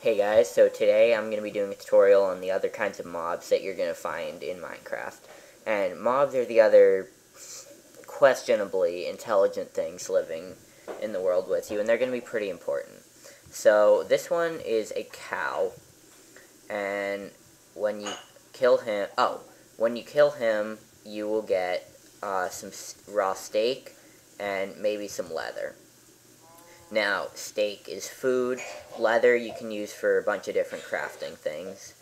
Hey guys, so today I'm going to be doing a tutorial on the other kinds of mobs that you're going to find in Minecraft. And mobs are the other questionably intelligent things living in the world with you, and they're going to be pretty important. So this one is a cow, and when you kill him, you will get some raw steak and maybe some leather. Now, steak is food. Leather you can use for a bunch of different crafting things.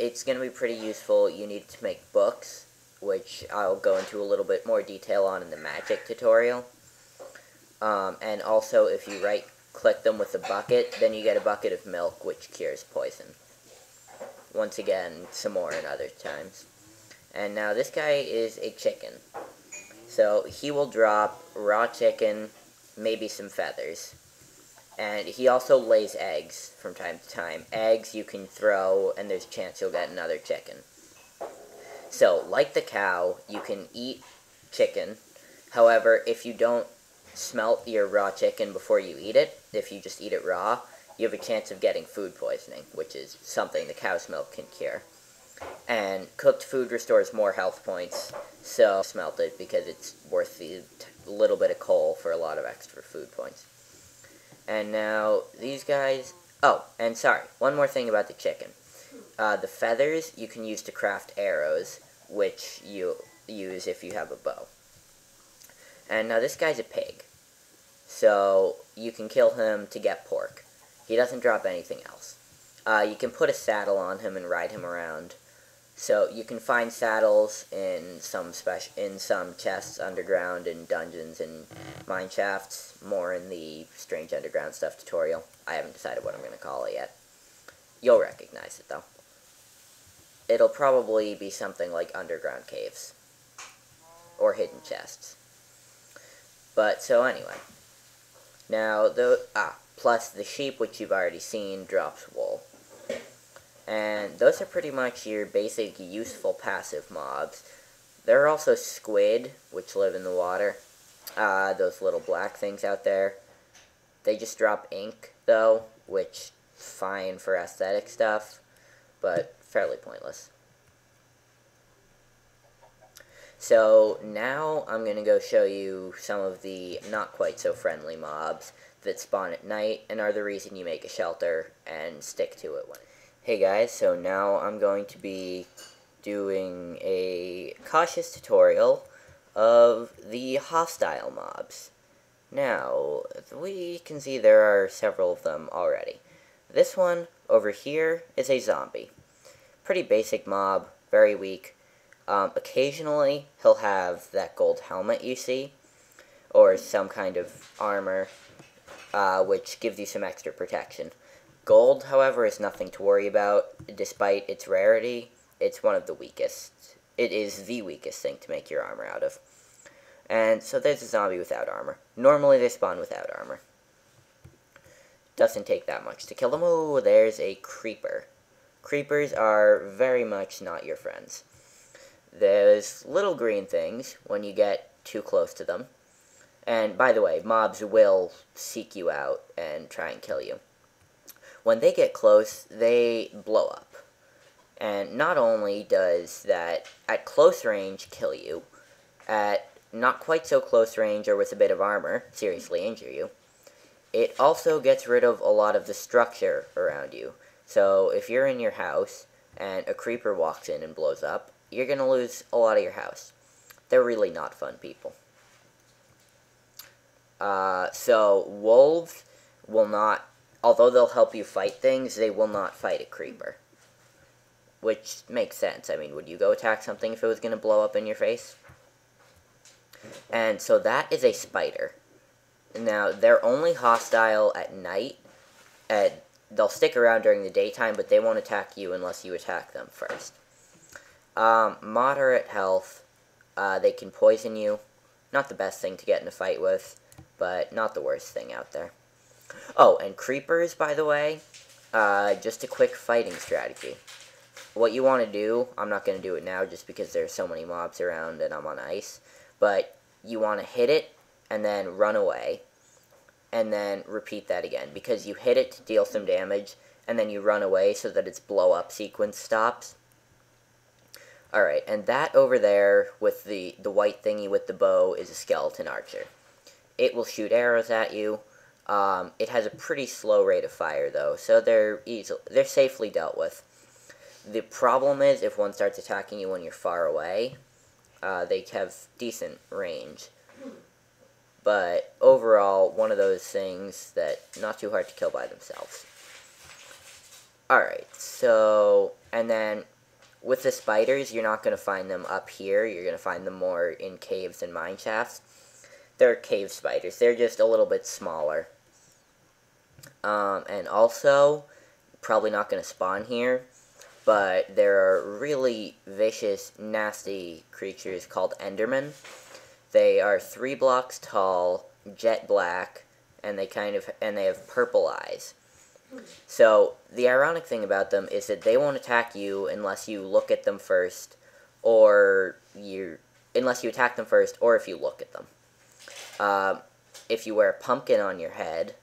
It's going to be pretty useful. You need to make books, which I'll go into a little bit more detail on in the magic tutorial. And also, if you right-click them with a bucket, then you get a bucket of milk, which cures poison. Once again, some more in other times. And now this guy is a chicken. So he will drop raw chicken, maybe some feathers. And he also lays eggs from time to time. Eggs you can throw, and there's a chance you'll get another chicken. So, like the cow, you can eat chicken. However, if you don't smelt your raw chicken before you eat it, if you just eat it raw, you have a chance of getting food poisoning, which is something the cow's milk can cure. And cooked food restores more health points, so smelt it because it's worth the little bit of coal for a lot of extra food points. And now, these guys... Oh, and sorry, one more thing about the chicken. The feathers you can use to craft arrows, which you use if you have a bow. And now this guy's a pig, so you can kill him to get pork. He doesn't drop anything else. You can put a saddle on him and ride him around. So you can find saddles in some chests underground, in dungeons and mine shafts, more in the Strange Underground Stuff tutorial. I haven't decided what I'm going to call it yet. You'll recognize it, though. It'll probably be something like underground caves, or hidden chests. But, so anyway. Now, plus the sheep, which you've already seen, drops wool. And those are pretty much your basic useful passive mobs. There are also squid, which live in the water. Those little black things out there. They just drop ink, though, which is fine for aesthetic stuff, but fairly pointless. So now I'm going to go show you some of the not quite so friendly mobs that spawn at night and are the reason you make a shelter and stick to it when. Hey guys, so now I'm going to be doing a cautious tutorial of the hostile mobs. Now, we can see there are several of them already. This one over here is a zombie. Pretty basic mob, very weak. Occasionally, he'll have that gold helmet you see, or some kind of armor, which gives you some extra protection. Gold, however, is nothing to worry about. Despite its rarity, it's one of the weakest. It is the weakest thing to make your armor out of. And so there's a zombie without armor. Normally they spawn without armor. Doesn't take that much to kill them. Oh, there's a creeper. Creepers are very much not your friends. There's little green things when you get too close to them. And by the way, mobs will seek you out and try and kill you. When they get close, they blow up. And not only does that, at close range, kill you, at not quite so close range or with a bit of armor, seriously injure you, it also gets rid of a lot of the structure around you. So if you're in your house and a creeper walks in and blows up, you're going to lose a lot of your house. They're really not fun people. So wolves will not... Although they'll help you fight things, they will not fight a creeper. Which makes sense. I mean, would you go attack something if it was going to blow up in your face? And so that is a spider. Now, they're only hostile at night. They'll stick around during the daytime, but they won't attack you unless you attack them first. Moderate health. They can poison you. Not the best thing to get in a fight with, but not the worst thing out there. Oh, and creepers, by the way, just a quick fighting strategy. What you want to do, I'm not going to do it now just because there's so many mobs around and I'm on ice, but you want to hit it and then run away. and then repeat that again, because you hit it to deal some damage, and then you run away so that its blow-up sequence stops. Alright, and that over there with the white thingy with the bow is a skeleton archer. It will shoot arrows at you. It has a pretty slow rate of fire, though, so they're safely dealt with. The problem is, if one starts attacking you when you're far away, they have decent range. But overall, one of those things that not too hard to kill by themselves. Alright, so, and then with the spiders, you're not going to find them up here. You're going to find them more in caves and mine shafts. They're cave spiders. They're just a little bit smaller. And also, probably not going to spawn here, but there are really vicious, nasty creatures called endermen. They are 3 blocks tall, jet black, and they have purple eyes. So, the ironic thing about them is that they won't attack you unless you look at them first, unless you attack them first, or if you look at them. If you wear a pumpkin on your head,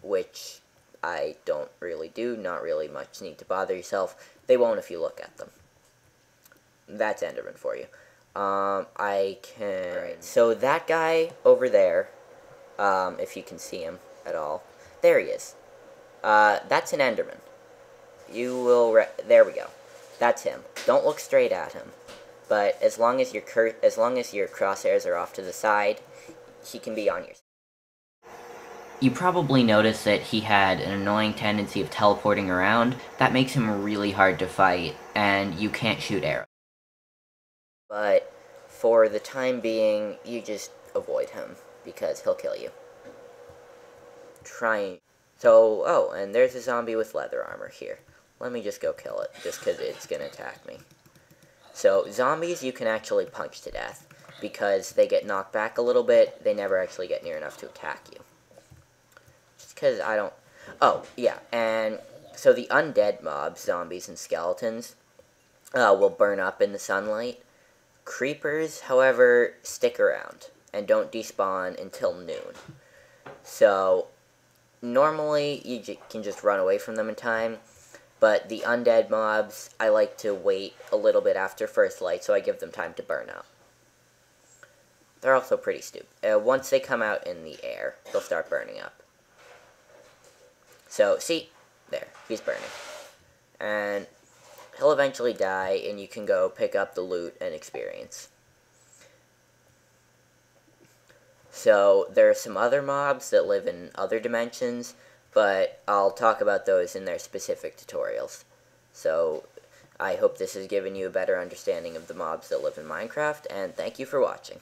which I don't really do, not really much need to bother yourself, they won't if you look at them. That's enderman for you. So that guy over there, if you can see him at all, there he is. That's an enderman. There we go. That's him. Don't look straight at him. But as long as your crosshairs are off to the side, he can be on your side. You probably noticed that he had an annoying tendency of teleporting around. That makes him really hard to fight, and you can't shoot arrows. But for the time being, you just avoid him, because he'll kill you. Oh, and there's a zombie with leather armor here. Let me just go kill it, just because it's going to attack me. So, zombies you can actually punch to death, because they get knocked back a little bit, they never actually get near enough to attack you. Just because I don't... Oh, yeah, and so the undead mobs, zombies and skeletons, will burn up in the sunlight. Creepers, however, stick around, and don't despawn until noon. So, normally, you can just run away from them in time, but the undead mobs, I like to wait a little bit after first light, so I give them time to burn up. They're also pretty stupid. Once they come out in the air, they'll start burning up. So, see? There. He's burning. And he'll eventually die, and you can go pick up the loot and experience. So, there are some other mobs that live in other dimensions, but I'll talk about those in their specific tutorials. So, I hope this has given you a better understanding of the mobs that live in Minecraft, and thank you for watching.